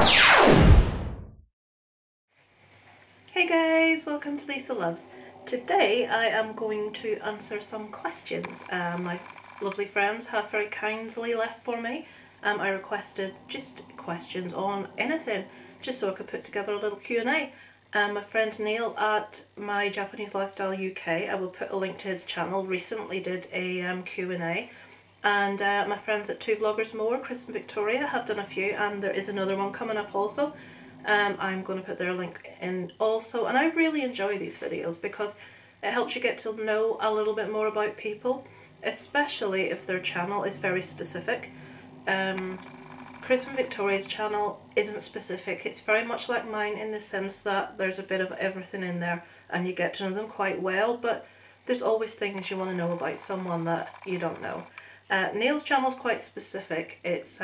Hey guys, welcome to Lisa Loves. Today I am going to answer some questions my lovely friends have very kindly left for me. I requested just questions on anything, just so I could put together a little Q&A. My friend Neil at My Japanese Lifestyle UK, I will put a link to his channel, recently did a Q&A. And my friends at Two Vloggers More, Chris and Victoria, have done a few, and there is another one coming up also. I'm going to put their link in also, and I really enjoy these videos because it helps you get to know a little bit more about people, especially if their channel is very specific. Chris and Victoria's channel isn't specific, it's very much like mine in the sense that there's a bit of everything in there and you get to know them quite well, but there's always things you want to know about someone that you don't know. Neil's channel is quite specific. It's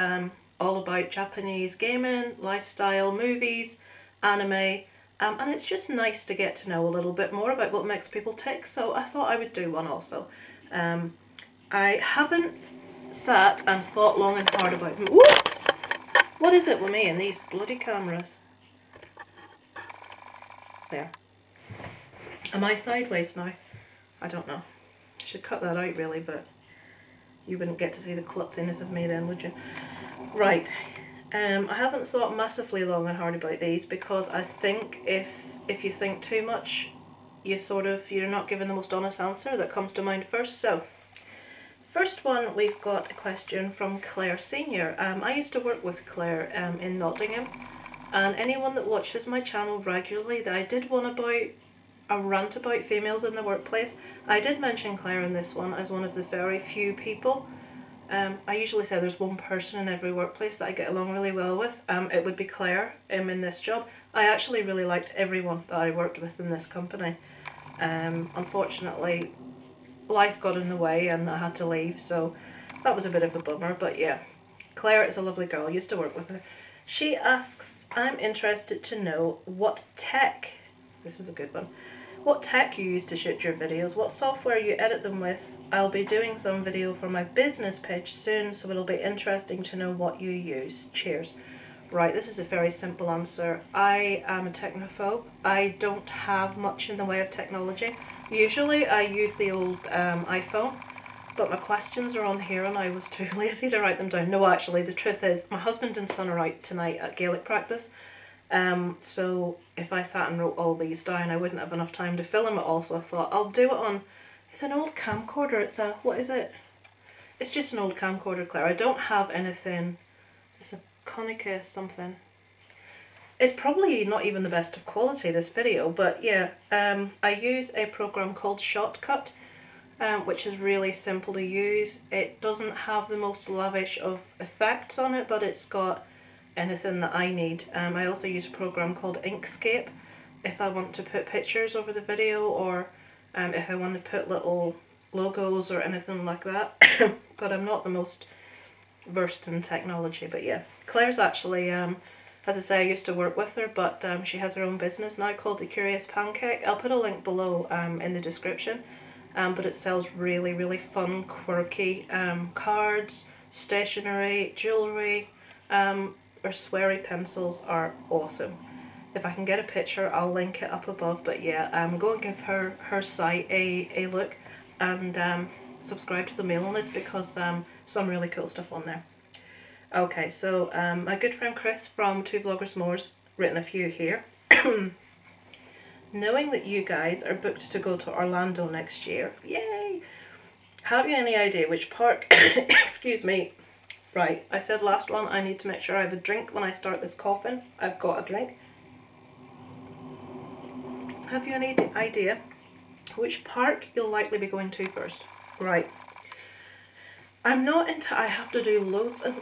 all about Japanese gaming, lifestyle, movies, anime, and it's just nice to get to know a little bit more about what makes people tick, so I thought I would do one also. I haven't sat and thought long and hard about them. Whoops! What is it with me and these bloody cameras? There. Am I sideways now? I don't know. I should cut that out really, but you wouldn't get to see the klutziness of me then, would you? Right. I haven't thought massively long and hard about these because I think if you think too much, you're not giving the most honest answer that comes to mind first. So, first one, we've got a question from Claire Senior. I used to work with Claire in Nottingham, and anyone that watches my channel regularly, I did one about a rant about females in the workplace. I did mention Claire in this one as one of the very few people. I usually say there's one person in every workplace that I get along really well with. It would be Claire in this job. I actually really liked everyone that I worked with in this company. Unfortunately, life got in the way and I had to leave, so that was a bit of a bummer, but yeah. Claire is a lovely girl, I used to work with her. She asks, I'm interested to know what tech, this is a good one, what tech you use to shoot your videos, what software you edit them with. I'll be doing some video for my business page soon, so it'll be interesting to know what you use. Cheers. Right, this is a very simple answer. I am a technophobe. I don't have much in the way of technology. Usually I use the old iPhone, but my questions are on here and I was too lazy to write them down. No, actually, the truth is my husband and son are out tonight at Gaelic practice. So if I sat and wrote all these down, I wouldn't have enough time to film it all, so I thought I'll do it on, it's an old camcorder, it's a, what is it? It's just an old camcorder, Claire. I don't have anything, it's a Konica something. It's probably not even the best of quality, this video, but yeah, I use a program called Shotcut, which is really simple to use. It doesn't have the most lavish of effects on it, but it's got anything that I need. I also use a program called Inkscape if I want to put pictures over the video, or if I want to put little logos or anything like that. But I'm not the most versed in technology, but yeah. Claire's actually, as I say, I used to work with her, but she has her own business now called The Curious Pancake. I'll put a link below in the description, but it sells really, really fun, quirky cards, stationery, jewellery. Her sweary pencils are awesome. If I can get a picture, I'll link it up above, but yeah, go and give her site a look, and subscribe to the mailing list because some really cool stuff on there. Okay, so my good friend Chris from Two Vloggers More's written a few here. Knowing that you guys are booked to go to Orlando next year, yay! Have you any idea which park, excuse me, right, I said last one, I need to make sure I have a drink when I start this coughing. I've got a drink. Have you any idea which park you'll likely be going to first? Right. I'm not into, I have to do loads and,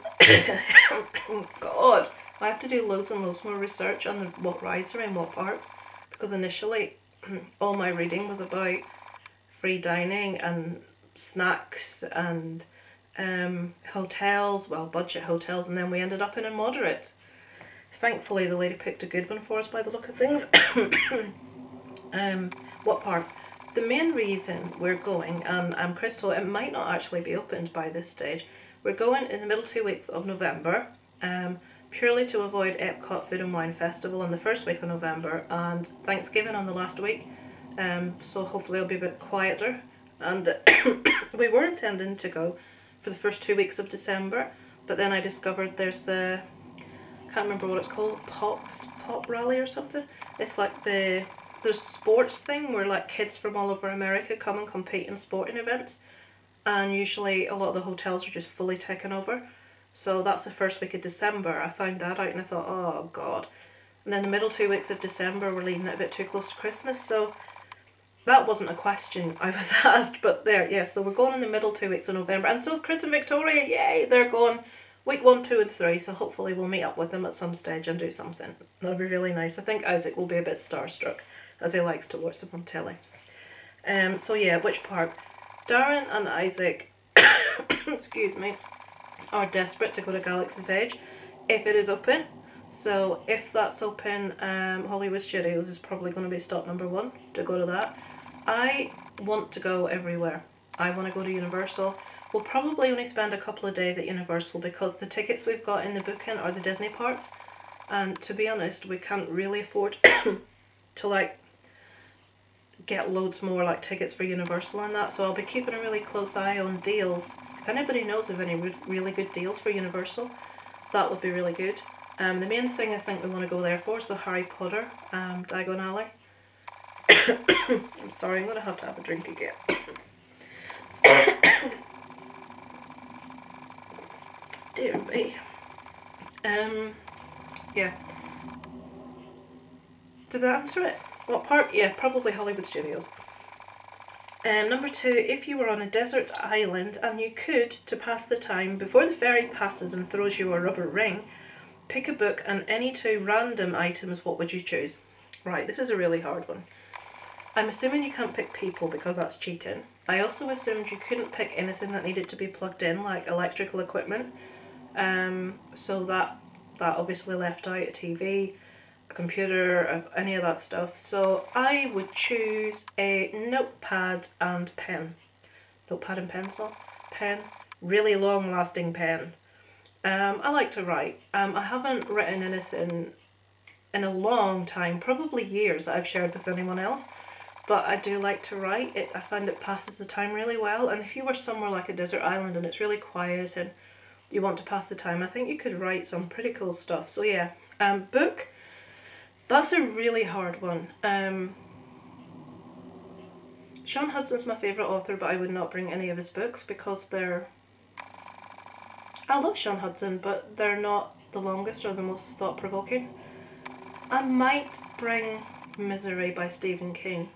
oh God, I have to do loads and loads more research on what rides are in what parks, because initially all my reading was about free dining and snacks and hotels, well, budget hotels, and then we ended up in a moderate. Thankfully the lady picked a good one for us by the look of things. What park? The main reason we're going, and Crystal, it might not actually be opened by this stage, we're going in the middle 2 weeks of November purely to avoid Epcot Food and Wine Festival in the first week of November and Thanksgiving on the last week. So hopefully it'll be a bit quieter. And we were intending to go for the first 2 weeks of December, but then I discovered there's the, I can't remember what it's called, pop rally or something. It's like the sports thing where like kids from all over America come and compete in sporting events, and usually a lot of the hotels are just fully taken over. So that's the first week of December. I found that out and I thought, oh god. And then the middle 2 weeks of December we're leaving it a bit too close to Christmas, so that wasn't a question I was asked, but there, yeah, so we're going in the middle 2 weeks of November, and so is Chris and Victoria, yay, they're going week 1, 2 and 3, so hopefully we'll meet up with them at some stage and do something. That'll be really nice. I think Isaac will be a bit starstruck, as he likes to watch them on telly. So yeah, which park? Darren and Isaac, excuse me, are desperate to go to Galaxy's Edge, if it is open. So if that's open, Hollywood Studios is probably going to be stop number 1 to go to that. I want to go everywhere. I want to go to Universal. We'll probably only spend a couple of days at Universal because the tickets we've got in the booking are the Disney parks, and to be honest we can't really afford to like get loads more like tickets for Universal and that, so I'll be keeping a really close eye on deals. If anybody knows of any really good deals for Universal, that would be really good. The main thing I think we want to go there for is the Harry Potter Diagon Alley. I'm sorry, I'm going to have a drink again. Dear me. Yeah. Did I answer it? What part? Yeah, probably Hollywood Studios. Number 2, if you were on a desert island and you could, to pass the time, before the ferry passes and throws you a rubber ring, pick a book and any 2 random items, what would you choose? Right, this is a really hard one. I'm assuming you can't pick people because that's cheating. I also assumed you couldn't pick anything that needed to be plugged in, like electrical equipment. So that obviously left out a TV, a computer, any of that stuff. So I would choose a notepad and pen. Notepad and pencil? Pen. Really long lasting pen. I like to write. I haven't written anything in a long time, probably years, that I've shared with anyone else. But I do like to write. I find it passes the time really well. And if you were somewhere like a desert island and it's really quiet and you want to pass the time, I think you could write some pretty cool stuff. So yeah, book. That's a really hard one. Sean Hudson's my favourite author, but I would not bring any of his books because they're... I love Sean Hudson, but they're not the longest or the most thought-provoking. I might bring Misery by Stephen King,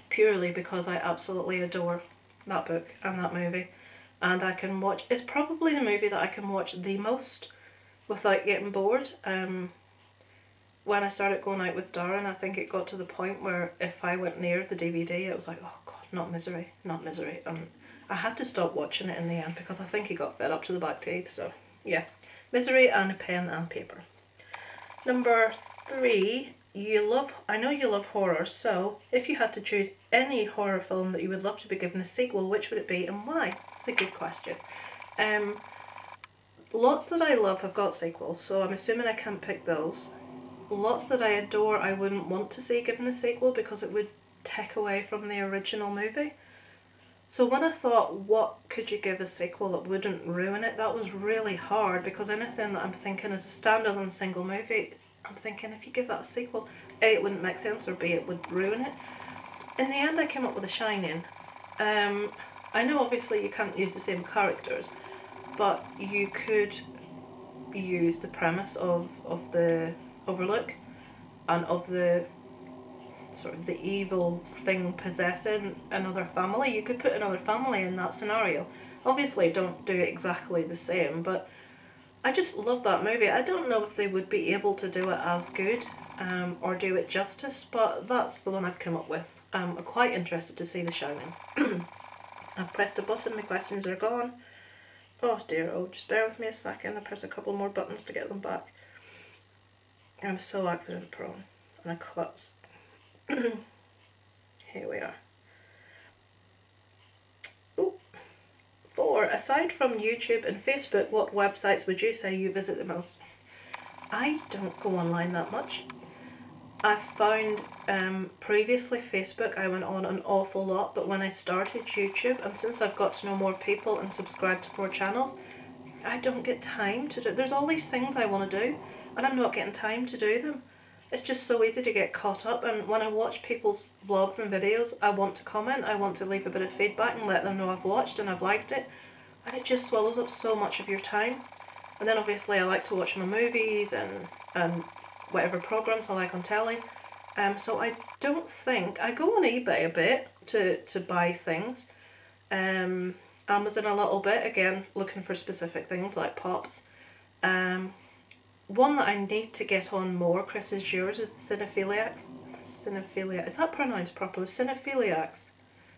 purely because I absolutely adore that book and that movie. And I can watch... It's probably the movie that I can watch the most without getting bored. When I started going out with Darren, I think it got to the point where if I went near the DVD, it was like, oh god, not Misery, not Misery. And I had to stop watching it in the end because I think he got fed up to the back teeth. So yeah, Misery and a pen and paper. Number 3, I know you love horror, so if you had to choose any horror film that you would love to be given a sequel, which would it be and why? It's a good question. Lots that I love have got sequels, so I'm assuming I can't pick those. Lots that I adore I wouldn't want to see given a sequel because it would take away from the original movie. So when I thought, what could you give a sequel that wouldn't ruin it, that was really hard because anything that I'm thinking is a standalone single movie, I'm thinking if you give that a sequel, A, it wouldn't make sense, or B, it would ruin it. In the end I came up with The Shining. I know obviously you can't use the same characters, but you could use the premise of the Overlook and of the sort of the evil thing possessing another family. You could put another family in that scenario. Obviously don't do it exactly the same, but I just love that movie. I don't know if they would be able to do it as good or do it justice, but that's the one I've come up with. I'm quite interested to see The Shining. I've pressed a button, my questions are gone. Oh dear, oh, just bear with me a second. I press a couple more buttons to get them back. I'm so accident prone and I klutz. Here we are. Ooh. 4. Aside from YouTube and Facebook, what websites would you say you visit the most? I don't go online that much. I've found previously Facebook I went on an awful lot, but when I started YouTube, and since I've got to know more people and subscribe to more channels, I don't get time to do. There's all these things I want to do, and I'm not getting time to do them. It's just so easy to get caught up, and when I watch people's vlogs and videos, I want to comment, I want to leave a bit of feedback and let them know I've watched and I've liked it, and it just swallows up so much of your time. And then obviously I like to watch my movies and whatever programs I like on telly. So I don't think, I go on eBay a bit to buy things. Amazon a little bit, again, looking for specific things like pots. One that I need to get on more, Chris, is yours, is the Cinephiliacs, is that pronounced properly? Cinephiliacs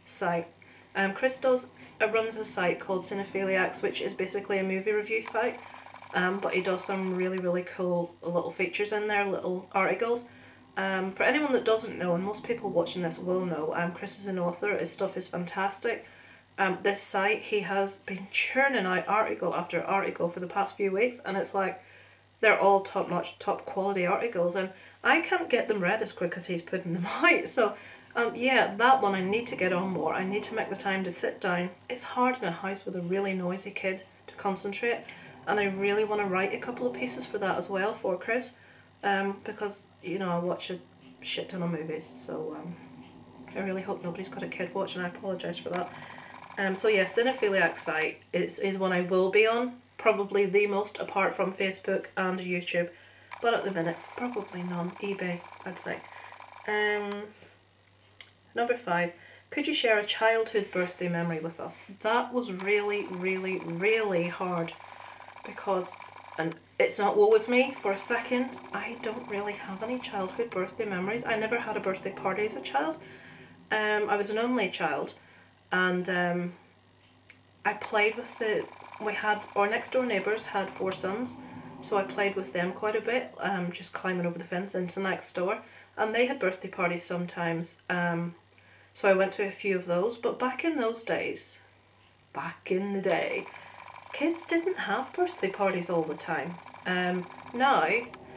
site. Chris runs a site called Cinephiliacs, which is basically a movie review site, but he does some really, really cool little features in there, little articles. For anyone that doesn't know, and most people watching this will know, Chris is an author, his stuff is fantastic. This site, he has been churning out article after article for the past few weeks, and it's like, they're all top-notch, top-quality articles, and I can't get them read as quick as he's putting them out. So, yeah, that one I need to get on more. I need to make the time to sit down. It's hard in a house with a really noisy kid to concentrate, and I really want to write a couple of pieces for that as well for Chris, because, you know, I watch a shit ton of movies, so I really hope nobody's got a kid watching. I apologise for that. So yeah, Cinephiliac site is one I will be on. Probably the most, apart from Facebook and YouTube, but at the minute probably none. eBay, I'd say. Number 5, could you share a childhood birthday memory with us? That was really, really, really hard, because, and it's not woe is me for a second, I don't really have any childhood birthday memories. I never had a birthday party as a child. I was an only child, and I played with our next door neighbours had 4 sons, so I played with them quite a bit, just climbing over the fence into next door, and they had birthday parties sometimes, so I went to a few of those. But back in those days, back in the day, kids didn't have birthday parties all the time. Now,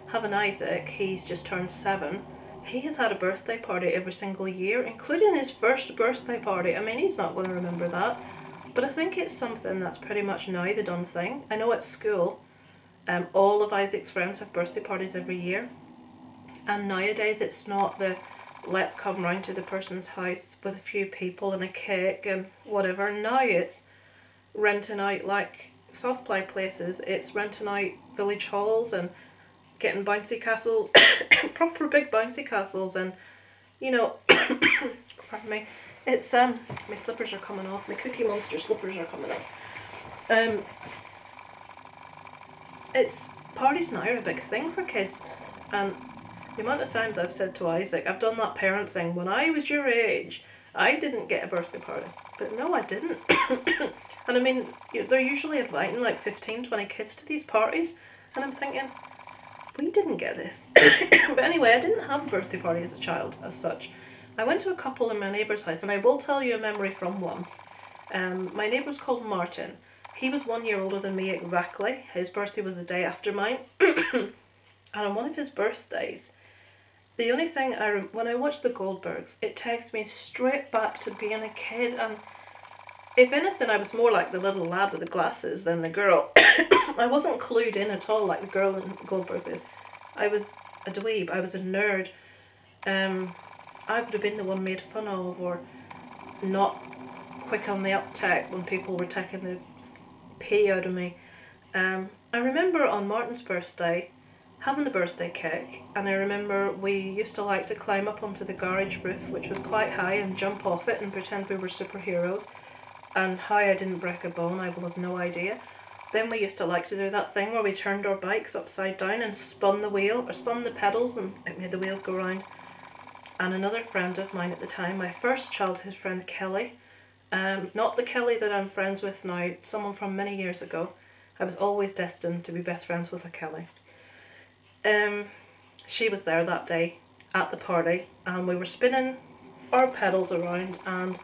having Isaac, he's just turned 7, he has had a birthday party every single year, including his first birthday party. I mean, he's not going to remember that. But I think it's something that's pretty much now the done thing. I know at school, all of Isaac's friends have birthday parties every year. And nowadays it's not the let's come round to the person's house with a few people and a cake and whatever. Now it's renting out like soft play places. It's renting out village halls and getting bouncy castles, proper big bouncy castles, and, you know, pardon me. It's, my slippers are coming off, my Cookie Monster slippers are coming off. It's, parties now are a big thing for kids, and the amount of times I've said to Isaac, I've done that parent thing, when I was your age, I didn't get a birthday party. But no, I didn't. And I mean, they're usually inviting like 15, 20 kids to these parties, and I'm thinking, we didn't get this. But anyway, I didn't have a birthday party as a child, as such. I went to a couple in my neighbour's house, and I will tell you a memory from one. My neighbour's called Martin. He was 1 year older than me exactly. His birthday was the day after mine. And on one of his birthdays, the only thing when I watched the Goldbergs, it takes me straight back to being a kid, and if anything, I was more like the little lad with the glasses than the girl. I wasn't clued in at all like the girl in Goldbergs is. I was a dweeb, I was a nerd. I would have been the one made fun of, or not quick on the uptake when people were taking the pee out of me. I remember on Martin's birthday having the birthday cake, and I remember we used to like to climb up onto the garage roof, which was quite high, and jump off it and pretend we were superheroes. And how I didn't break a bone, I will have no idea. Then we used to like to do that thing where we turned our bikes upside down and spun the wheel, or spun the pedals, and it made the wheels go round. And another friend of mine at the time, my first childhood friend Kelly, not the Kelly that I'm friends with now, someone from many years ago. I was always destined to be best friends with a Kelly. She was there that day at the party, and we were spinning our pedals around, and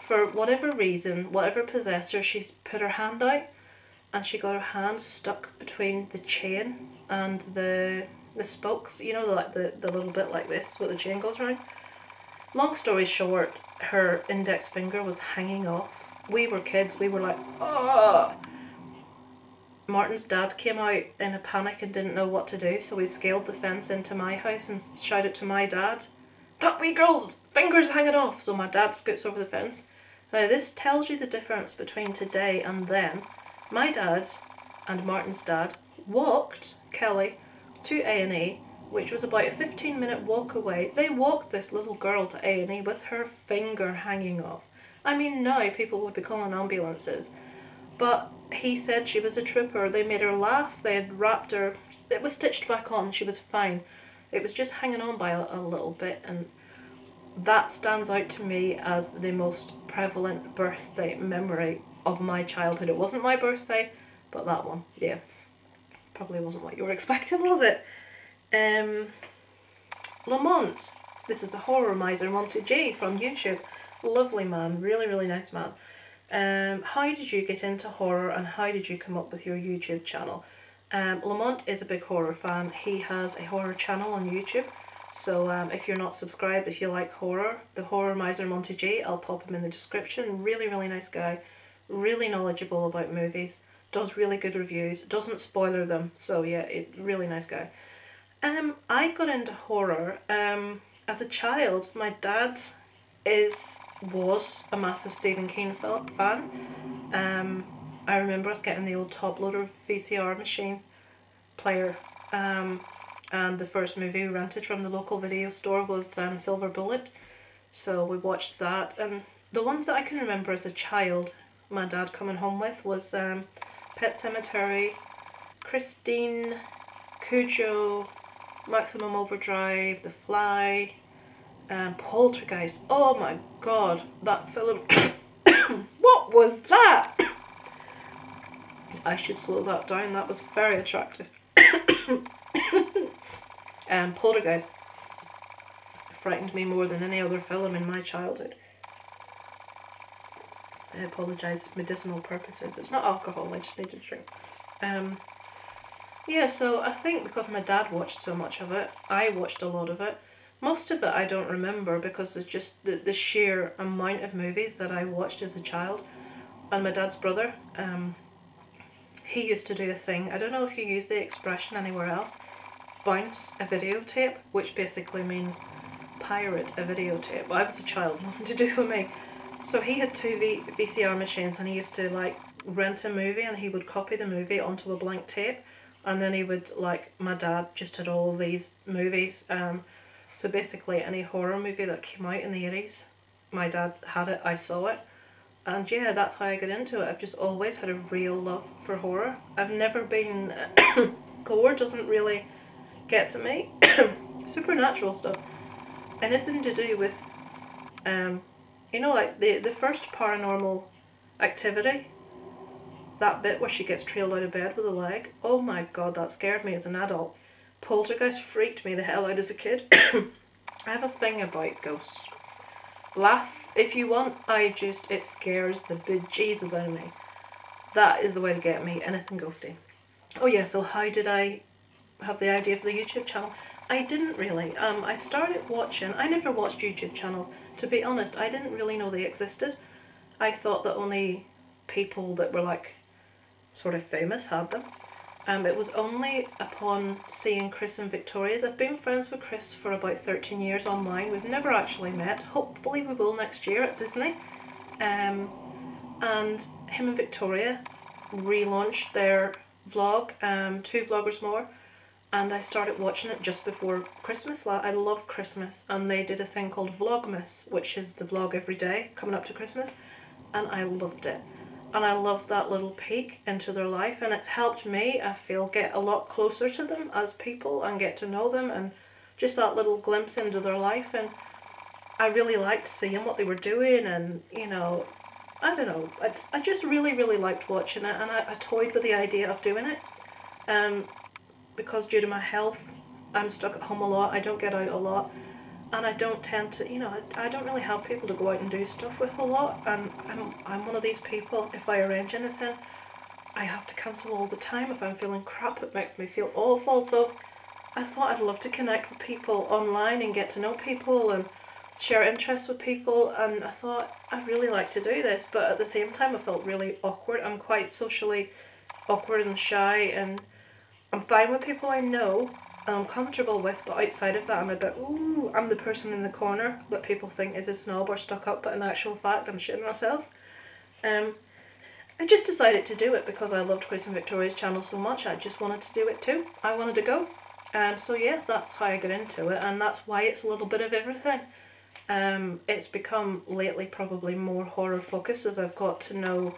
for whatever reason, whatever possessed her, she put her hand out, and she got her hand stuck between the chain and the spokes, you know, like the little bit like this where the chain goes around. Long story short, her index finger was hanging off. We were kids, we were like, oh! Martin's dad came out in a panic and didn't know what to do, so he scaled the fence into my house and shouted to my dad, "That wee girl's finger's hanging off!" So my dad scoots over the fence. Now this tells you the difference between today and then. My dad and Martin's dad walked Kelly to A&E, which was about a 15-minute walk away. They walked this little girl to A&E with her finger hanging off. I mean, now people would be calling ambulances. But he said she was a trooper. They made her laugh. They had wrapped her. It was stitched back on. She was fine. It was just hanging on by a little bit, and that stands out to me as the most prevalent birthday memory of my childhood. It wasn't my birthday, but that one, yeah. Probably wasn't what you were expecting, was it? Lamont. This is the horror miser Monty G from YouTube. Lovely man, really, really nice man. How did you get into horror and how did you come up with your YouTube channel? Lamont is a big horror fan. He has a horror channel on YouTube. So if you're not subscribed, if you like horror, the horror miser Monty G, I'll pop him in the description. Really, really nice guy. Really knowledgeable about movies. Does really good reviews. Doesn't spoiler them. So yeah, really nice guy. I got into horror as a child. My dad was a massive Stephen King fan. I remember us getting the old top loader VCR machine player, and the first movie we rented from the local video store was Silver Bullet, so we watched that. And the ones that I can remember as a child my dad coming home with was Pet Sematary, Christine, Cujo, Maximum Overdrive, The Fly, Poltergeist. Oh my god, that film. What was that? I should slow that down, that was very attractive. Poltergeist frightened me more than any other film in my childhood. I apologise, medicinal purposes. It's not alcohol, I just needed a drink. Yeah, so I think because my dad watched so much of it, I watched a lot of it. Most of it I don't remember because it's just the sheer amount of movies that I watched as a child. And my dad's brother, he used to do a thing, I don't know if you use the expression anywhere else, bounce a videotape, which basically means pirate a videotape. I was a child, nothing to do with me. So he had two VCR machines and he used to like rent a movie and he would copy the movie onto a blank tape, and then he would, like, my dad just had all these movies. So basically any horror movie that came out in the 80s, my dad had it, I saw it. And yeah, that's how I got into it. I've just always had a real love for horror. I've never been... gore doesn't really get to me. Supernatural stuff. Anything to do with, you know, like the first Paranormal Activity, that bit where she gets trailed out of bed with a leg. Oh my god, that scared me as an adult. Poltergeist freaked me the hell out as a kid. I have a thing about ghosts. Laugh if you want, it scares the bejesus out of me. That is the way to get me, anything ghosty. Oh yeah, so how did I have the idea for the YouTube channel? I didn't really. I started watching, I never watched YouTube channels. To be honest, I didn't really know they existed. I thought that only people that were like sort of famous had them. It was only upon seeing Chris and Victoria's. I've been friends with Chris for about 13 years online. We've never actually met. Hopefully we will next year at Disney. And him and Victoria relaunched their vlog, Two Vloggers More, and I started watching it just before Christmas. I love Christmas, and they did a thing called Vlogmas, which is the vlog every day coming up to Christmas, and I loved it. And I loved that little peek into their life, and it's helped me, I feel, get a lot closer to them as people and get to know them, and just that little glimpse into their life. And I really liked seeing what they were doing, and, you know, I don't know, I just really, really liked watching it, and I toyed with the idea of doing it. Because due to my health, I'm stuck at home a lot, I don't get out a lot, and I don't tend to, you know, I don't really have people to go out and do stuff with a lot, and I'm one of these people, if I arrange anything, I have to cancel all the time. If I'm feeling crap, it makes me feel awful. So I thought I'd love to connect with people online and get to know people and share interests with people, and I thought I'd really like to do this, but at the same time I felt really awkward. I'm quite socially awkward and shy, and I'm fine with people I know and I'm comfortable with, but outside of that I'm a bit, ooh, I'm the person in the corner that people think is a snob or stuck up, but in actual fact I'm shitting myself. I just decided to do it because I loved Chris and Victoria's channel so much. I just wanted to do it too. I wanted to go. So yeah, that's how I got into it, and that's why it's a little bit of everything. It's become lately probably more horror focused as I've got to know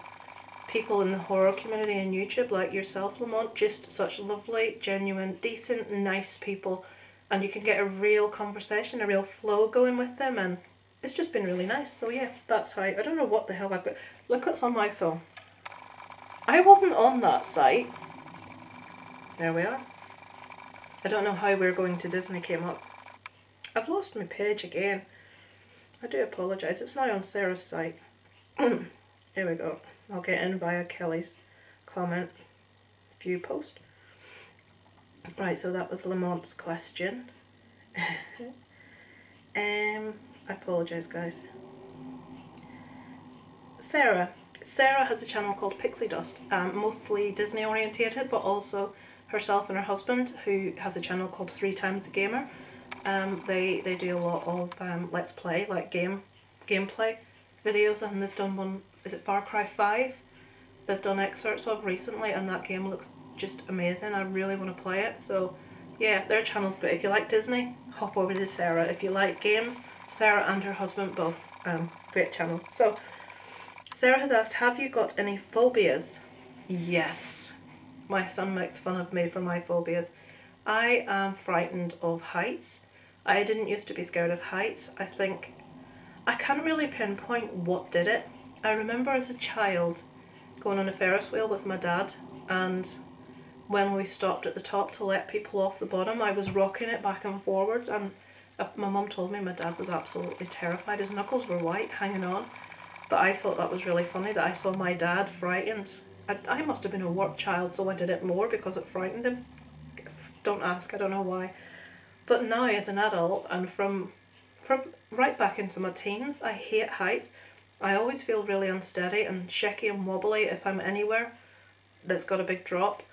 people in the horror community on YouTube like yourself, Lamont. Just such lovely, genuine, decent, nice people, and you can get a real conversation, a real flow going with them, and it's just been really nice. So yeah, that's how, I don't know what the hell I've got. Look what's on my phone. I wasn't on that site. There we are. I don't know how We're Going to Disney came up. I've lost my page again. I do apologise. It's now on Sarah's site. Here we go. I'll get in via Kelly's comment view post. Right, so that was Lamont's question. I apologise, guys. Sarah has a channel called Pixie Dust, mostly Disney orientated, but also herself and her husband, who has a channel called 3 Times a Gamer. They do a lot of let's play, like gameplay videos, and they've done one, is it Far Cry 5? They've done excerpts of recently, and that game looks just amazing. I really want to play it. So yeah, their channel's great. If you like Disney, hop over to Sarah. If you like games, Sarah and her husband both great channels. So Sarah has asked, have you got any phobias? Yes. My son makes fun of me for my phobias. I am frightened of heights. I didn't used to be scared of heights. I think, I can't really pinpoint what did it. I remember as a child going on a Ferris wheel with my dad, and when we stopped at the top to let people off the bottom, I was rocking it back and forwards, and my mum told me my dad was absolutely terrified. His knuckles were white, hanging on. But I thought that was really funny that I saw my dad frightened. I must have been a warped child, so I did it more because it frightened him. Don't ask, I don't know why. But now as an adult, and from right back into my teens, I hate heights. I always feel really unsteady and shaky and wobbly if I'm anywhere that's got a big drop.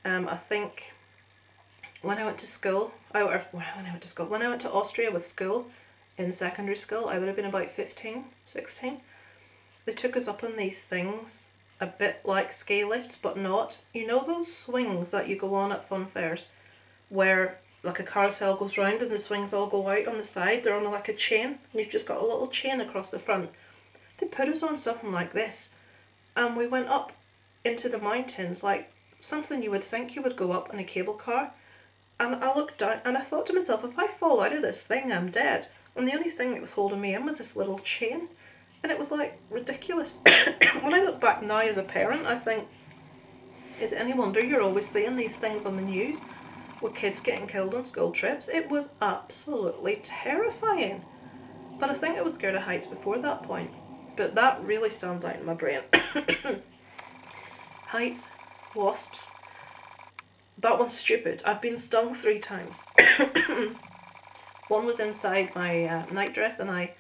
I think when I went to school, when I went to Austria with school, in secondary school, I would have been about 15, 16. They took us up on these things, a bit like ski lifts, but not. You know those swings that you go on at fun fairs, where like a carousel goes round and the swings all go out on the side? They're on like a chain, and you've just got a little chain across the front. They put us on something like this, and we went up into the mountains, like something you would think you would go up in a cable car. And I looked down and I thought to myself, if I fall out of this thing, I'm dead. And the only thing that was holding me in was this little chain. And it was like ridiculous. When I look back now as a parent, I think, is it any wonder you're always seeing these things on the news with kids getting killed on school trips? It was absolutely terrifying. But I think I was scared of heights before that point. But that really stands out in my brain. Heights, wasps. That one's stupid. I've been stung 3 times. One was inside my nightdress, and I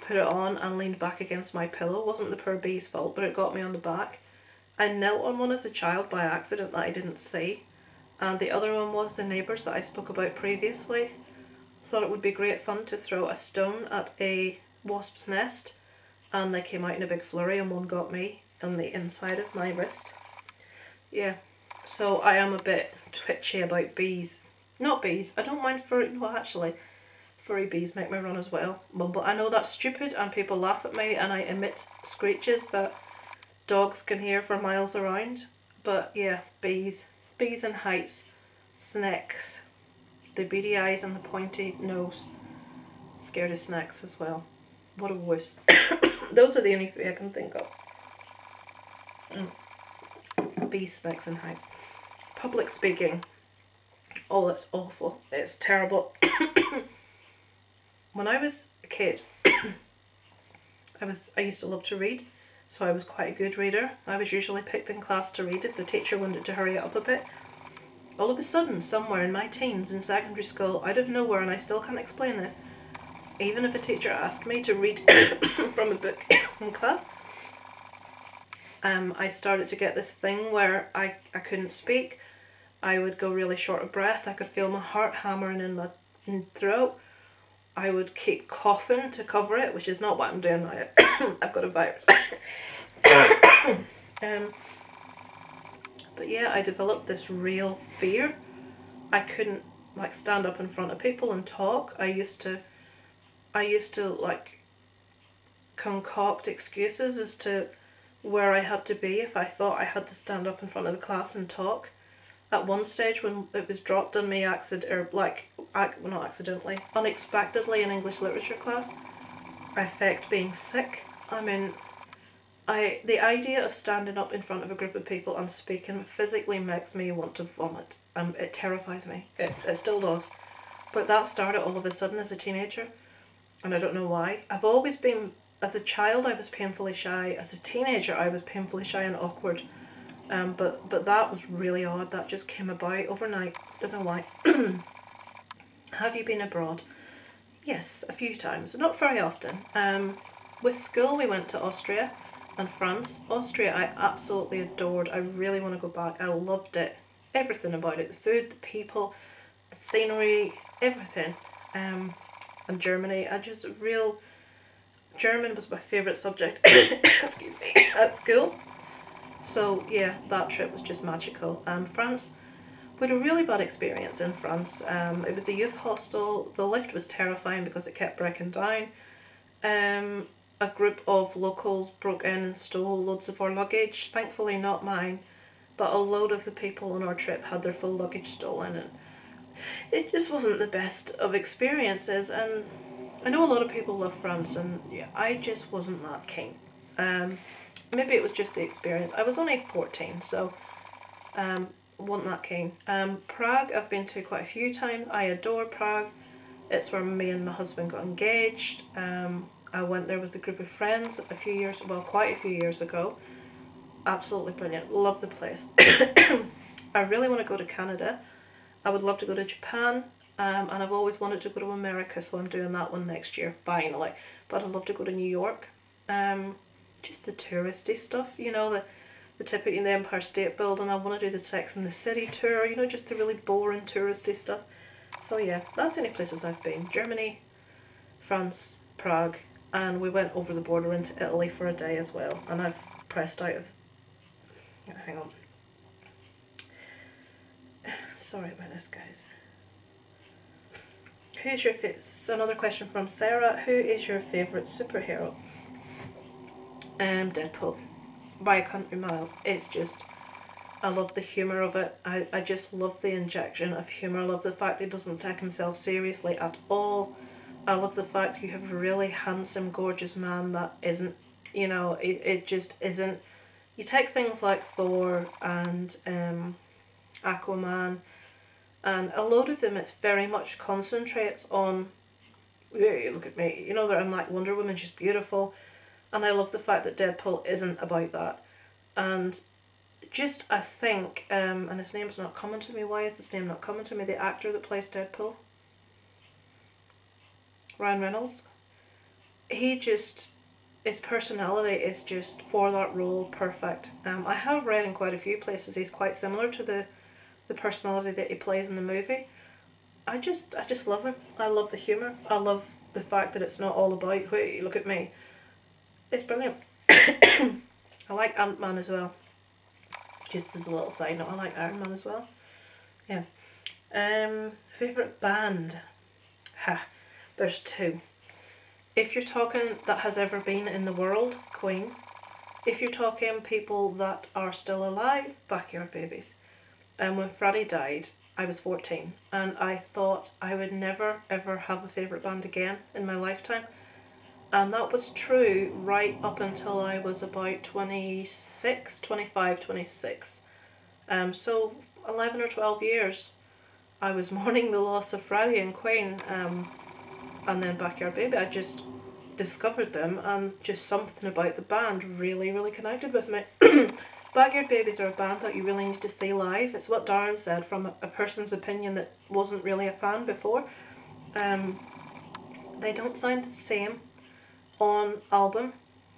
put it on and leaned back against my pillow. It wasn't the poor bee's fault, but it got me on the back. I knelt on one as a child by accident that I didn't see. And the other one was the neighbours that I spoke about previously. Thought it would be great fun to throw a stone at a wasp's nest, and they came out in a big flurry, and one got me on the inside of my wrist. Yeah, so I am a bit twitchy about bees. Not bees, I don't mind furry, no actually, furry bees make me run as well. But I know that's stupid and people laugh at me, and I emit screeches that dogs can hear for miles around. But yeah, bees and heights, snakes, the beady eyes and the pointy nose. Scared of snakes as well. What a wuss. Those are the only 3 I can think of. Bees, snakes and heights. Public speaking. Oh, that's awful. It's terrible. When I was a kid, I used to love to read, so I was quite a good reader. I was usually picked in class to read if the teacher wanted to hurry it up a bit. All of a sudden, somewhere in my teens in secondary school, out of nowhere, and I still can't explain this, even if a teacher asked me to read from a book in class, I started to get this thing where I couldn't speak. I would go really short of breath. I could feel my heart hammering in my throat. I would keep coughing to cover it, which is not what I'm doing now. I've got a virus. But yeah, I developed this real fear. I couldn't like stand up in front of people and talk. I used to like concoct excuses as to where I had to be if I thought I had to stand up in front of the class and talk. At one stage, when it was dropped on me unexpectedly in English literature class, I faked being sick. I mean, the idea of standing up in front of a group of people and speaking physically makes me want to vomit. It terrifies me. It still does. But that started all of a sudden as a teenager, and I don't know why. I've always been, as a child I was painfully shy, as a teenager I was painfully shy and awkward. But that was really odd. That just came about overnight. Don't know why. Have you been abroad? Yes, a few times. Not very often. With school we went to Austria and France. Austria I absolutely adored. I really want to go back. I loved it. Everything about it. The food, the people, the scenery, everything. And Germany. German was my favourite subject excuse me, at school. So yeah, that trip was just magical. France, we had a really bad experience in France. It was a youth hostel. The lift was terrifying because it kept breaking down. A group of locals broke in and stole loads of our luggage. Thankfully not mine, but a load of the people on our trip had their full luggage stolen, and it just wasn't the best of experiences. And I know a lot of people love France, and yeah, I just wasn't that keen. Maybe it was just the experience. I was only 14, so wasn't that keen. Prague I've been to quite a few times. I adore Prague. It's where me and my husband got engaged. I went there with a group of friends quite a few years ago. Absolutely brilliant. Love the place. I really want to go to Canada. I would love to go to Japan. And I've always wanted to go to America, so I'm doing that one next year, finally. But I'd love to go to New York. Just the touristy stuff, you know, the typical, the Empire State Building. I want to do the Sex and the City tour, you know, just the really boring touristy stuff. So yeah, that's the only places I've been. Germany, France, Prague, and we went over the border into Italy for a day as well. And I've pressed out of... Hang on. Sorry about this, guys. Who's your favourite... So another question from Sarah. Who is your favourite superhero? Deadpool. By a country mile. It's just... I love the humour of it. I just love the injection of humour. I love the fact he doesn't take himself seriously at all. I love the fact you have a really handsome, gorgeous man that isn't, you know, it just isn't. You take things like Thor and Aquaman, and a load of them, it's very much concentrates on, hey, look at me, you know, they're unlike Wonder Woman, she's beautiful. And I love the fact that Deadpool isn't about that. And just, I think, and his name's not coming to me. Why is his name not coming to me? The actor that plays Deadpool, Ryan Reynolds. He just, his personality is just, for that role, perfect. I have read in quite a few places he's quite similar to the personality that he plays in the movie. I just love him. I love the humour. I love the fact that it's not all about, hey, look at me. It's brilliant. I like Ant-Man as well. Just as a little side note, I like Iron Man as well. Yeah. Favourite band? There's two. If you're talking that has ever been in the world, Queen. If you're talking people that are still alive, Backyard Babies. And when Freddie died, I was 14, and I thought I would never ever have a favourite band again in my lifetime. And that was true right up until I was about 26, 25, 26. So 11 or 12 years I was mourning the loss of Freddie and Queen, and then Backyard Baby. discovered them, and just something about the band really, really connected with me. Backyard Babies are a band that you really need to see live. It's what Darren said from a person's opinion that wasn't really a fan before. They don't sound the same on album.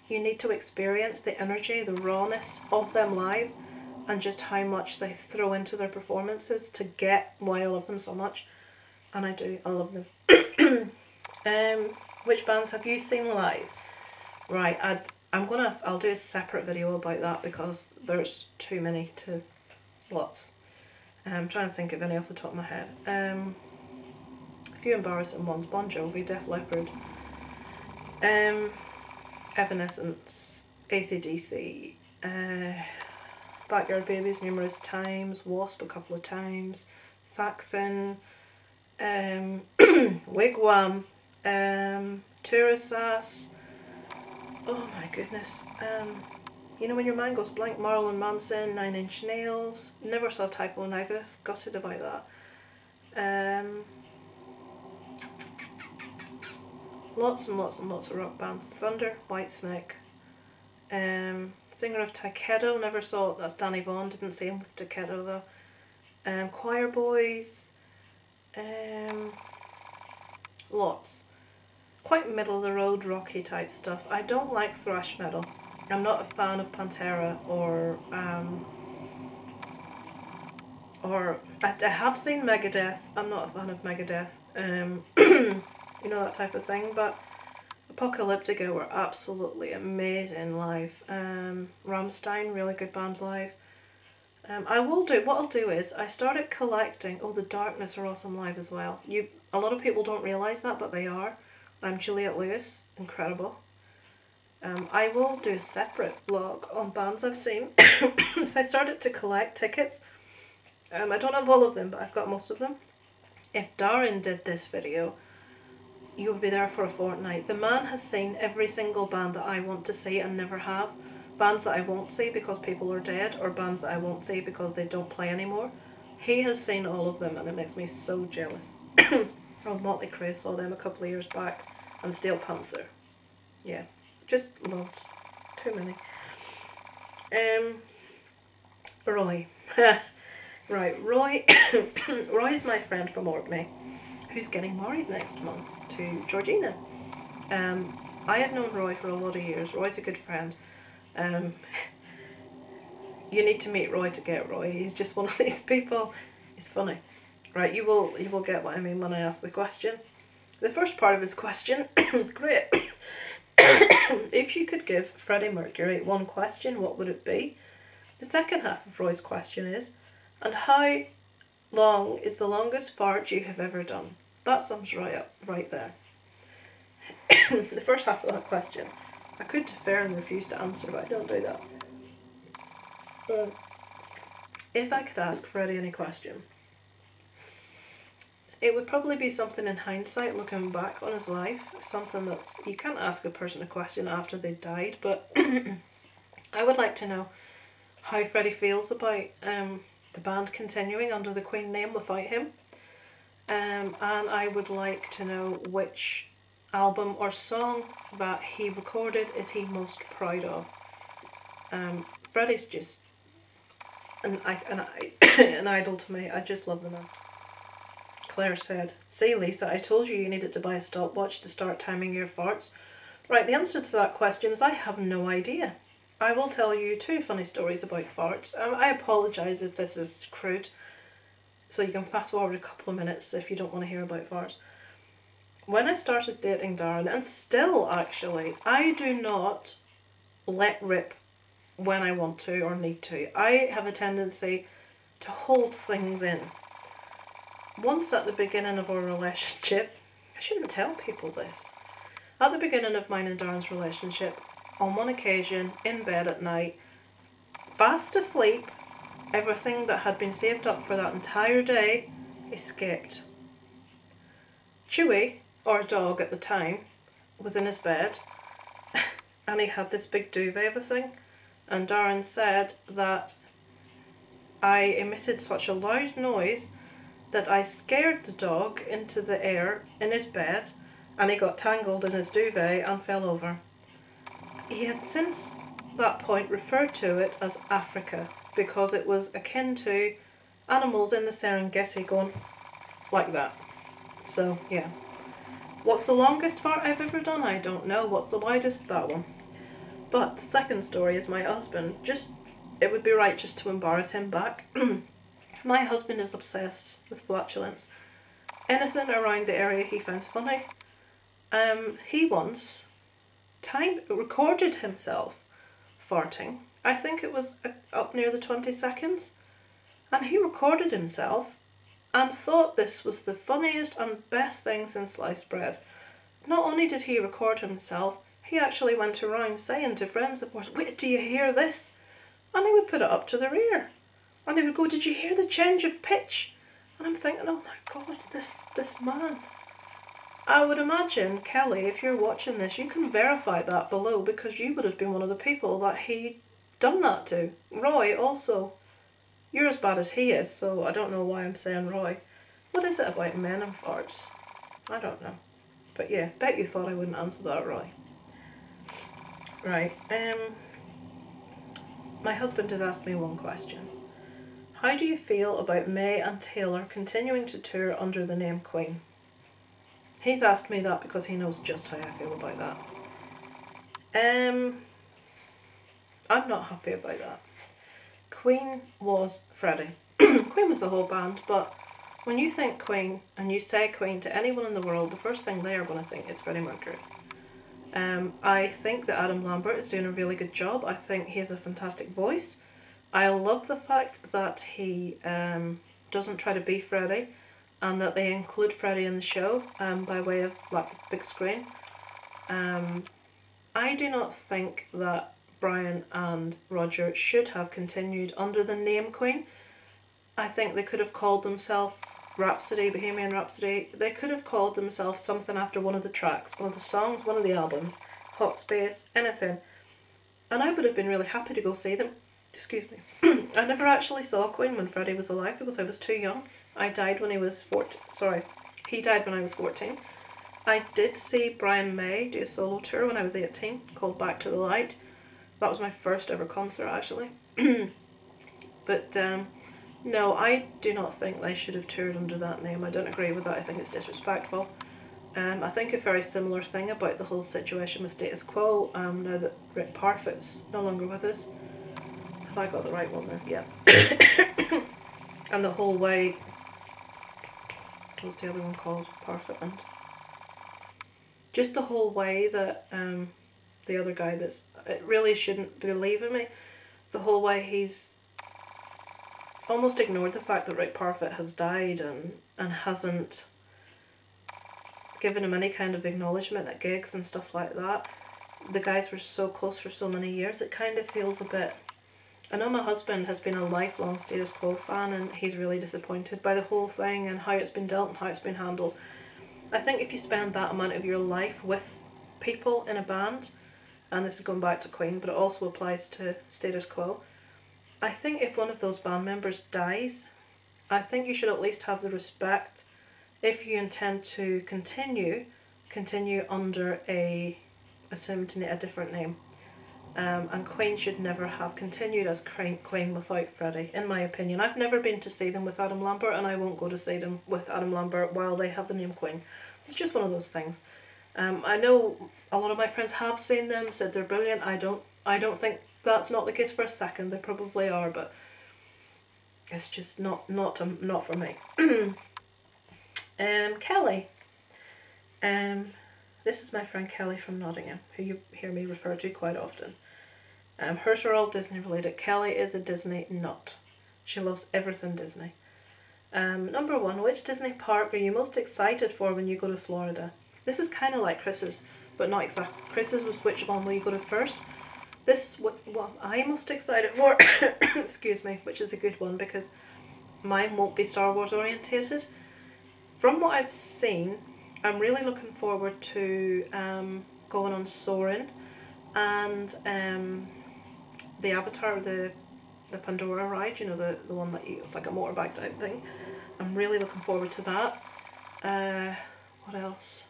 You need to experience the energy, the rawness of them live, and just how much they throw into their performances to get why I love them so much. And I do, I love them. Which bands have you seen live? Right, I'll do a separate video about that because there's too many to lots. I'm trying to think of any off the top of my head. A few embarrassing ones: Bon Jovi, Def Leppard, Evanescence, AC/DC, Backyard Babies numerous times, Wasp a couple of times, Saxon, Wigwam, Tourist Sass. Oh my goodness. You know when your mind goes blank, Marilyn Manson, 9 Inch Nails, never saw Typo Negative, gutted about that. Lots and lots and lots of rock bands. Thunder, Whitesnake, singer of Takedo, never saw, that's Danny Vaughan, didn't see him with Takedo though. Choir Boys, lots. Quite middle of the road rocky type stuff. I don't like thrash metal. I'm not a fan of Pantera or I have seen Megadeth. I'm not a fan of Megadeth. You know, that type of thing, but Apocalyptica were absolutely amazing live. Rammstein, really good band live. What I'll do is, I started collecting, the Darkness are awesome live as well. A lot of people don't realise that, but they are. Juliette Lewis, incredible. I will do a separate vlog on bands I've seen. So I started to collect tickets. I don't have all of them, but I've got most of them. If Darren did this video, you would be there for a fortnight. The man has seen every single band that I want to see and never have. Bands that I won't see because people are dead, or bands that I won't see because they don't play anymore. He has seen all of them and it makes me so jealous. Motley Crue, saw them a couple of years back, and Steel Panther. Yeah, just loads. Too many. Roy. Right, Roy. Roy is my friend from Orkney, who's getting married next month to Georgina. I have known Roy for a lot of years. Roy's a good friend. You need to meet Roy to get Roy. He's just one of these people. He's funny. Right, you will get what I mean when I ask the question. The first part of his question, great. If you could give Freddie Mercury one question, what would it be? The second half of Roy's question is, and how long is the longest fart you have ever done? That sums right there. The first half of that question, I could defer and refuse to answer, but I don't do that. If I could ask Freddie any question, it would probably be something in hindsight, looking back on his life, something that's, you can't ask a person a question after they died, but I would like to know how Freddie feels about the band continuing under the Queen name without him, and I would like to know which album or song that he recorded is he most proud of. Freddie's just an idol to me. I just love the man. Claire said, "See Lisa, I told you needed to buy a stopwatch to start timing your farts." Right, the answer to that question is I have no idea. I will tell you 2 funny stories about farts. I apologise if this is crude, so you can fast forward a couple of minutes if you don't want to hear about farts. When I started dating Darren, and still actually, I do not let rip when I want to or need to. I have a tendency to hold things in. Once at the beginning of our relationship, I shouldn't tell people this. At the beginning of mine and Darren's relationship, on one occasion, in bed at night, fast asleep, everything that had been saved up for that entire day escaped. Chewy, our dog at the time, was in his bed, and he had this big duvet of a thing, and Darren said that I emitted such a loud noise that I scared the dog into the air in his bed, and he got tangled in his duvet and fell over. He had since that point referred to it as Africa because it was akin to animals in the Serengeti going like that. So yeah. What's the longest fart I've ever done? I don't know. What's the widest? That one. But the second story is my husband. It would be right just to embarrass him back. My husband is obsessed with flatulence. Anything around the area he finds funny. He once recorded himself farting. I think it was up near the 20 seconds. And he recorded himself and thought this was the funniest and best thing since sliced bread. Not only did he record himself, he actually went around saying to friends of ours, "Wait, do you hear this?" And he would put it up to their ear. And they would go, "Did you hear the change of pitch?" And I'm thinking, oh my God, this man. I would imagine, Kelly, if you're watching this, you can verify that below because you would have been one of the people that he done that to. Roy also. You're as bad as he is, so I don't know why I'm saying Roy. What is it about men and farts? I don't know. But yeah, bet you thought I wouldn't answer that, Roy. Right, my husband has asked me one question. How do you feel about May and Taylor continuing to tour under the name Queen? He's asked me that because he knows just how I feel about that. I'm not happy about that. Queen was Freddie. Queen was the whole band, but when you think Queen and you say Queen to anyone in the world, the first thing they are going to think is Freddie Mercury. I think that Adam Lambert is doing a really good job. I think he has a fantastic voice. I love the fact that he doesn't try to be Freddie and that they include Freddie in the show by way of like big screen. I do not think that Brian and Roger should have continued under the name Queen. I think they could have called themselves Rhapsody, Bohemian Rhapsody. They could have called themselves something after one of the tracks, one of the songs, one of the albums, Hot Space, anything. And I would have been really happy to go see them. Excuse me. I never actually saw Queen when Freddie was alive because I was too young. I died when he was 14. Sorry, he died when I was 14. I did see Brian May do a solo tour when I was 18 called Back to the Light. That was my first ever concert actually. But no, I do not think they should have toured under that name. I don't agree with that. I think it's disrespectful. I think a very similar thing about the whole situation with Status Quo, now that Rick Parfitt's no longer with us. Have I got the right one there? Yeah. And the whole way, what's the other one called? Parfitt and... just the whole way that the other guy that's... it really shouldn't be leaving me. The whole way he's almost ignored the fact that Rick Parfitt has died and hasn't given him any kind of acknowledgement at gigs and stuff like that. The guys were so close for so many years, it kind of feels a bit... I know my husband has been a lifelong Status Quo fan and he's really disappointed by the whole thing and how it's been dealt and how it's been handled. I think if you spend that amount of your life with people in a band, and this is going back to Queen, but it also applies to Status Quo, I think if one of those band members dies, I think you should at least have the respect, if you intend to continue under assumed a different name. And Queen should never have continued as Queen without Freddie, in my opinion. I've never been to see them with Adam Lambert, and I won't go to see them with Adam Lambert while they have the name Queen. It's just one of those things. I know a lot of my friends have seen them, said they're brilliant. I don't think that's not the case for a second. They probably are, but it's just not for me. Kelly. This is my friend Kelly from Nottingham, who you hear me refer to quite often. Hers are all Disney related. Kelly is a Disney nut. She loves everything Disney. Number one, which Disney park are you most excited for when you go to Florida? This is kind of like Chris's, but not exactly. Chris's was which one will you go to first? This is what I'm most excited for, excuse me, which is a good one because mine won't be Star Wars orientated. From what I've seen, I'm really looking forward to going on Soarin' and the Avatar, the Pandora ride, you know, the one that it's like a motorbike type thing. I'm really looking forward to that. What else?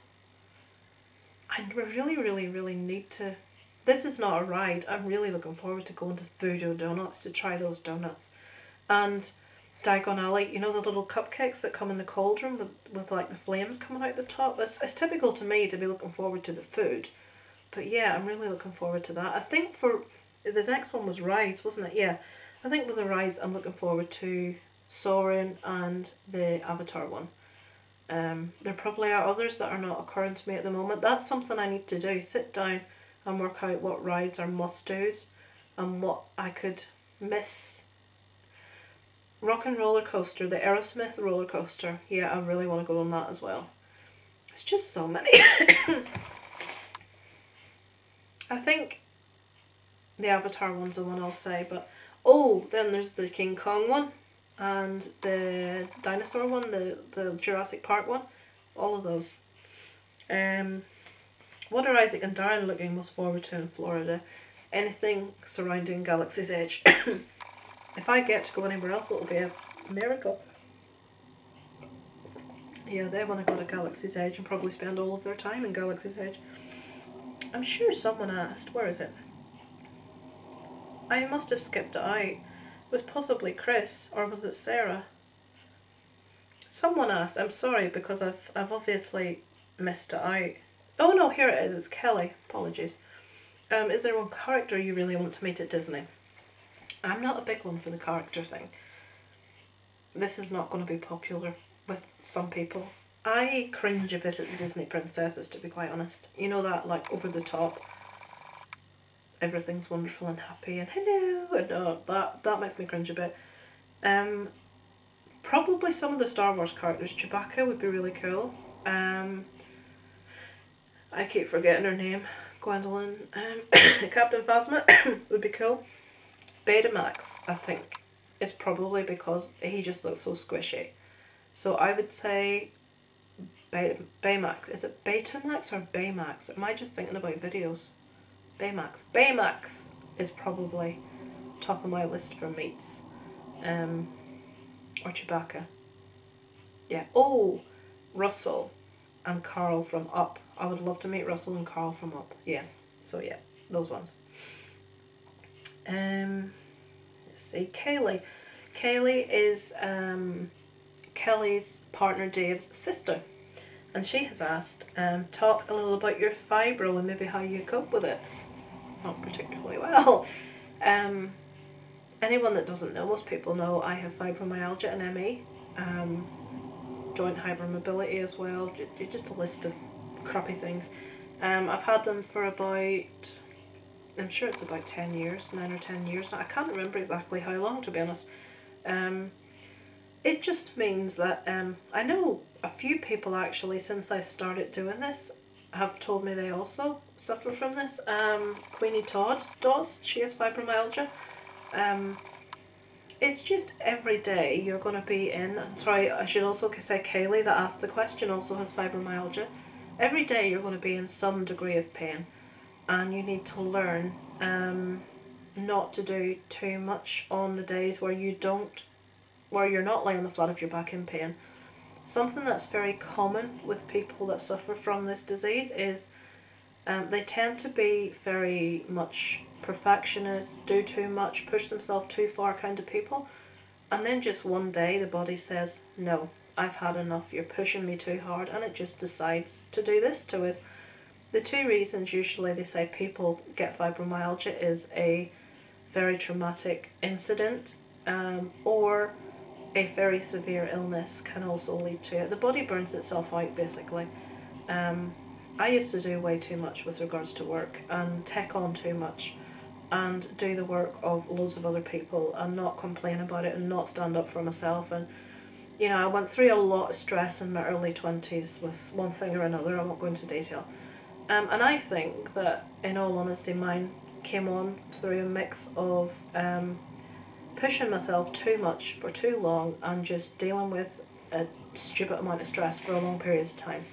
I really need to. This is not a ride. I'm really looking forward to going to Voodoo Donuts to try those donuts. And Diagon Alley, you know the little cupcakes that come in the cauldron with like the flames coming out the top? It's typical to me to be looking forward to the food. But yeah, I'm really looking forward to that. I think for the next one was rides, wasn't it? Yeah. I think with the rides I'm looking forward to Soarin' and the Avatar one. There probably are others that are not occurring to me at the moment. That's something I need to do. Sit down and work out what rides are must-dos and what I could miss. Rock and Roller Coaster, the Aerosmith roller coaster. Yeah, I really want to go on that as well. It's just so many. I think the Avatar one's the one I'll say, but oh, then there's the King Kong one and the dinosaur one, the Jurassic Park one. All of those. What are Isaac and Darren looking most forward to in Florida? Anything surrounding Galaxy's Edge. If I get to go anywhere else, it'll be a miracle. Yeah, they want to go to Galaxy's Edge and probably spend all of their time in Galaxy's Edge. I'm sure someone asked, where is it? I must have skipped it out. It was possibly Chris, or was it Sarah? Someone asked, I'm sorry because I've obviously missed it out. Oh no, here it is, it's Kelly, apologies. Is there one character you really want to meet at Disney? I'm not a big one for the character thing. This is not going to be popular with some people. I cringe a bit at the Disney princesses, to be quite honest. You know that, like, over the top, everything's wonderful and happy and hello, and that makes me cringe a bit. Probably some of the Star Wars characters. Chewbacca would be really cool. I keep forgetting her name. Gwendolyn. Captain Phasma would be cool. Betamax, I think, is probably because he just looks so squishy. So I would say Baymax. Is it Betamax or Baymax? Or am I just thinking about videos? Baymax. Baymax is probably top of my list for meets. Or Chewbacca. Yeah. Oh, Russell and Carl from Up. I would love to meet Russell and Carl from Up. Yeah. So yeah, those ones. Let's see. Kaylee. Kaylee is Kelly's partner Dave's sister. And she has asked, talk a little about your fibro and maybe how you cope with it. Not particularly well. Anyone that doesn't know, most people know I have fibromyalgia and ME. Joint hypermobility as well. Just a list of crappy things. I've had them for about, I'm sure it's about 10 years, 9 or 10 years now. I can't remember exactly how long, to be honest. It just means that I know a few people actually since I started doing this have told me they also suffer from this. Queenie Todd does. She has fibromyalgia. It's just every day you're going to be in, sorry, I should also say Kaylee that asked the question also has fibromyalgia. Every day you're going to be in some degree of pain, and you need to learn not to do too much on the days where you're not laying on the flat of your back in pain. Something that's very common with people that suffer from this disease is they tend to be very much perfectionists, do too much, push themselves too far kind of people, and then just one day the body says, no, I've had enough, you're pushing me too hard, and it just decides to do this to us. The two reasons usually they say people get fibromyalgia is a very traumatic incident or a very severe illness can also lead to it. The body burns itself out basically. I used to do way too much with regards to work and take on too much and do the work of loads of other people and not complain about it and not stand up for myself. And you know, I went through a lot of stress in my early 20s with one thing or another. I won't go into detail. And I think that, in all honesty, mine came on through a mix of pushing myself too much for too long and just dealing with a stupid amount of stress for a long period of time.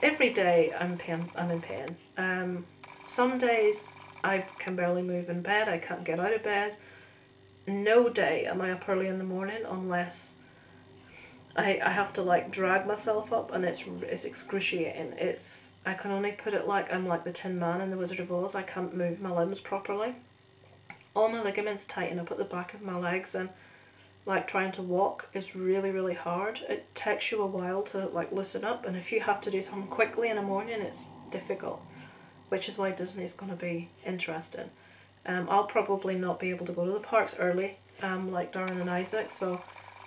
Every day I'm in pain. Some days I can barely move in bed, I can't get out of bed. No day am I up early in the morning unless I have to like drag myself up, and it's excruciating. I can only put it like I'm like the Tin Man in the Wizard of Oz. I can't move my limbs properly. All my ligaments tighten up at the back of my legs, and like trying to walk is really, really hard. It takes you a while to like loosen up, and if you have to do something quickly in the morning, it's difficult, which is why Disney's going to be interesting. I'll probably not be able to go to the parks early, like Darren and Isaac, so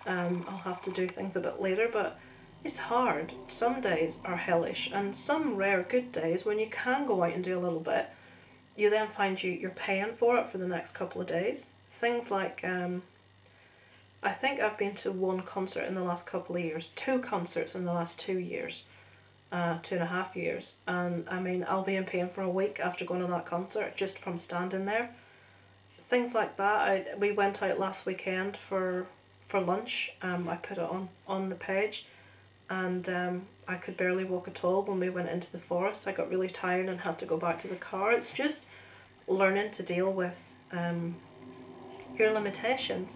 I'll have to do things a bit later, but it's hard. Some days are hellish, and some rare good days when you can go out and do a little bit, you then find you're paying for it for the next couple of days. Things like, I think I've been to one concert in the last couple of years, 2 concerts in the last 2 years, 2.5 years, and I mean, I'll be in pain for a week after going to that concert just from standing there. Things like that. We went out last weekend for lunch. I put it on the page, and I could barely walk at all when we went into the forest. I got really tired and had to go back to the car. It's just learning to deal with your limitations,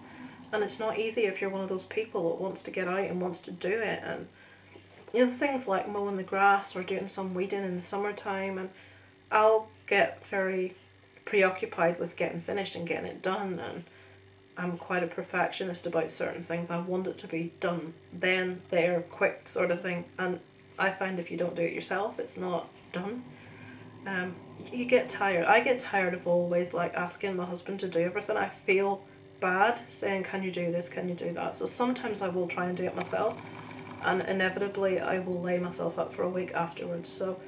and it's not easy if you're one of those people that wants to get out and wants to do it. And you know, things like mowing the grass or doing some weeding in the summertime, and I'll get very preoccupied with getting finished and getting it done, and I'm quite a perfectionist about certain things. I want it to be done then, there, quick sort of thing, and I find if you don't do it yourself, it's not done. You get tired. I get tired of always like asking my husband to do everything. I feel bad saying, can you do this, can you do that? So sometimes I will try and do it myself, and inevitably I will lay myself up for a week afterwards. So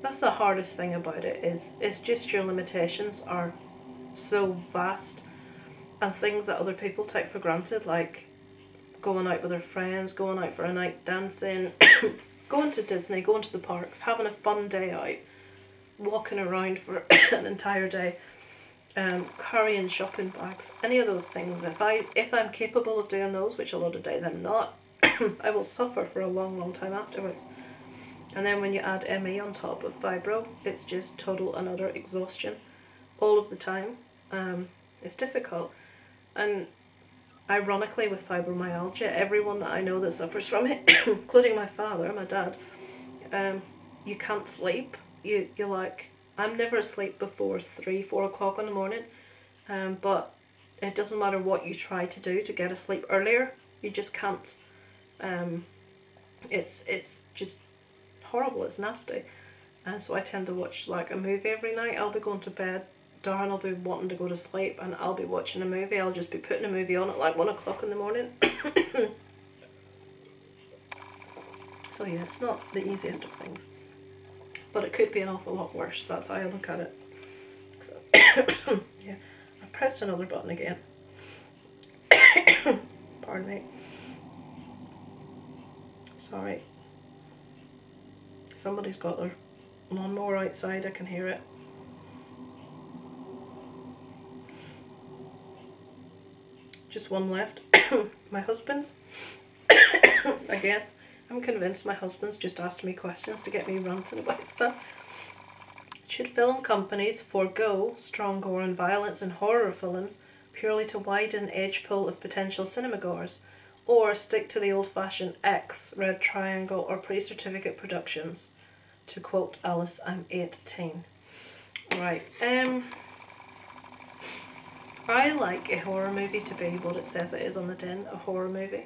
that's the hardest thing about it, is it's just your limitations are so vast, and things that other people take for granted, like going out with their friends, going out for a night dancing, going to Disney, going to the parks, having a fun day out, walking around for an entire day, carrying shopping bags, any of those things. If I'm capable of doing those, which a lot of days I'm not, I will suffer for a long, long time afterwards. And then when you add ME on top of fibro, it's just total and utter exhaustion all of the time. It's difficult. And ironically, with fibromyalgia, everyone that I know that suffers from it, including my father, my dad, you can't sleep. You're like, I'm never asleep before 3, 4 o'clock in the morning, but it doesn't matter what you try to do to get asleep earlier, you just can't. It's just horrible, it's nasty. And so I tend to watch like a movie every night. I'll be going to bed, Darren will be wanting to go to sleep, and I'll be watching a movie. I'll just be putting a movie on at like 1 o'clock in the morning. So yeah, it's not the easiest of things, but it could be an awful lot worse. That's how I look at it. So yeah, I've pressed another button again. Pardon me. Sorry. Somebody's got their lawnmower outside, I can hear it. Just one left. My husband's. Again, I'm convinced my husband's just asked me questions to get me ranting about stuff. Should film companies forego strong gore and violence in horror films purely to widen age pool of potential cinemagoers, or stick to the old-fashioned X, red triangle, or pre-certificate productions? To quote Alice, I'm 18. Right, I like a horror movie to be what it says it is on the tin, a horror movie.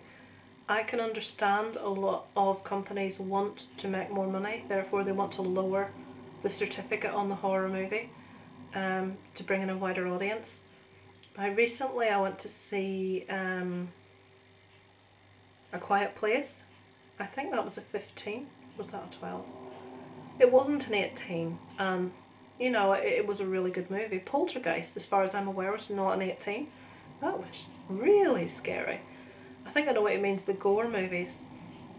I can understand a lot of companies want to make more money, therefore they want to lower the certificate on the horror movie to bring in a wider audience. Recently I went to see A Quiet Place. I think that was a 15, was that a 12? It wasn't an 18, you know, it was a really good movie. Poltergeist, as far as I'm aware, was not an 18. That was really scary. I think I know what it means, the gore movies.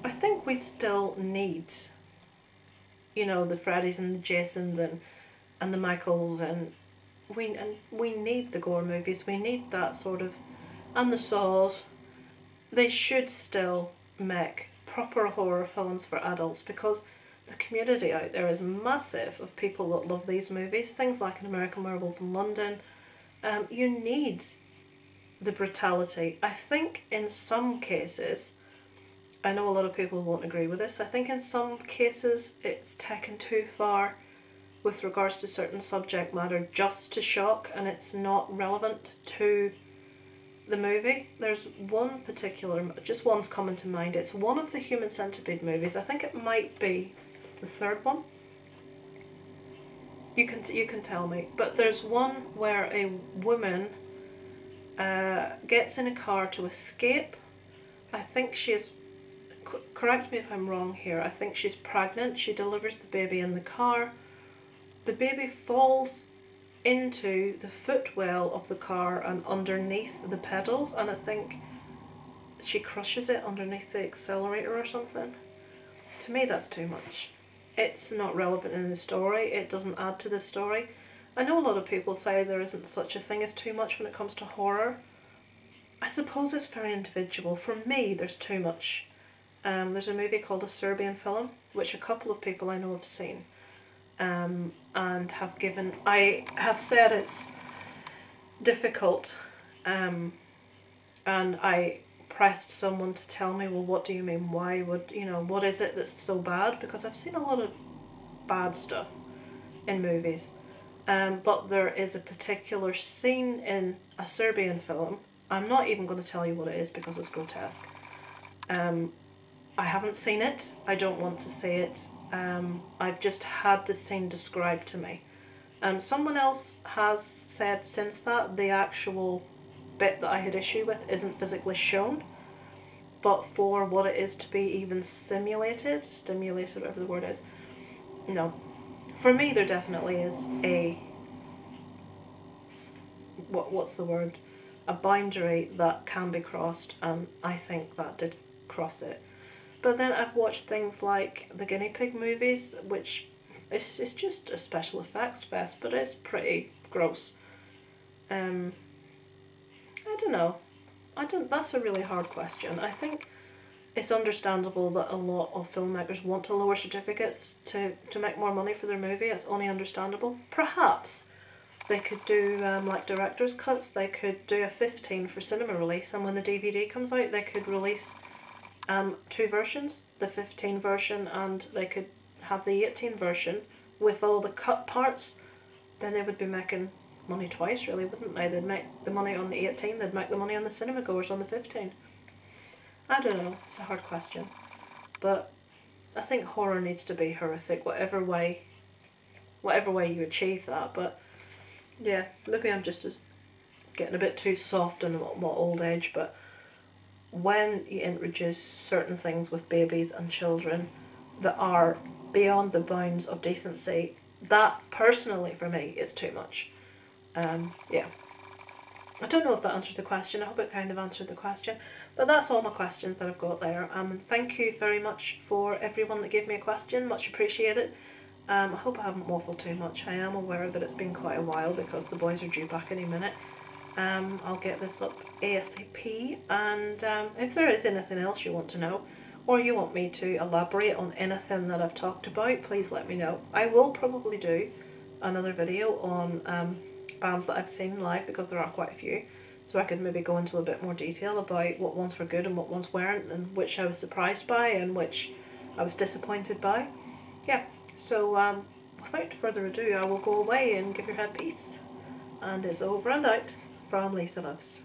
I think we still need, you know, the Freddys and the Jasons and the Michaels, and we need the gore movies. We need that sort of, and the Saws. They should still make proper horror films for adults, because the community out there is massive of people that love these movies. Things like An American Werewolf in London. You need the brutality. I think in some cases, I know a lot of people won't agree with this. I think in some cases it's taken too far with regards to certain subject matter just to shock, and it's not relevant to the movie. There's one particular, just one's coming to mind. It's one of the Human Centipede movies. I think it might be the third one. You can tell me. But there's one where a woman gets in a car to escape. I think she is, correct me if I'm wrong here, I think she's pregnant. She delivers the baby in the car. The baby falls into the footwell of the car and underneath the pedals, and I think she crushes it underneath the accelerator or something. To me, that's too much. It's not relevant in the story. It doesn't add to the story. I know a lot of people say there isn't such a thing as too much when it comes to horror. I suppose it's very individual. For me, there's too much. There's a movie called A Serbian Film, which a couple of people I know have seen, and have given. I have said it's difficult, and I pressed someone to tell me, well, what do you mean? Why would, you know, what is it that's so bad? Because I've seen a lot of bad stuff in movies, but there is a particular scene in A Serbian Film. I'm not even going to tell you what it is because it's grotesque. I haven't seen it. I don't want to see it. I've just had the scene described to me. Someone else has said since that the actual bit that I had issue with isn't physically shown, but for what it is to be even stimulated, whatever the word is, no. For me, there definitely is a, what's the word, a boundary that can be crossed, and I think that did cross it. But then I've watched things like the guinea pig movies, which it's just a special effects fest, but it's pretty gross. I don't know. That's a really hard question. I think it's understandable that a lot of filmmakers want to lower certificates to make more money for their movie. It's only understandable. Perhaps they could do like director's cuts. They could do a 15 for cinema release, and when the DVD comes out they could release two versions, the 15 version, and they could have the 18 version with all the cut parts. Then they would be making money twice, really, wouldn't they? They'd make the money on the 18, they'd make the money on the cinema goers on the 15. I don't know, it's a hard question. But I think horror needs to be horrific, whatever way you achieve that. But yeah, maybe I'm just getting a bit too soft in my old age, but when you introduce certain things with babies and children that are beyond the bounds of decency, that personally for me is too much. Yeah. I don't know if that answered the question. I hope it kind of answered the question. But that's all my questions that I've got there. Thank you very much for everyone that gave me a question. Much appreciated. I hope I haven't waffled too much. I am aware that it's been quite a while because the boys are due back any minute. I'll get this up ASAP, and if there is anything else you want to know, or you want me to elaborate on anything that I've talked about, please let me know. I will probably do another video on bands that I've seen live, because there are quite a few, so I could maybe go into a bit more detail about what ones were good and what ones weren't, and which I was surprised by and which I was disappointed by. Yeah, so without further ado, I will go away and give your head peace. And it's over and out from Lisa Loves.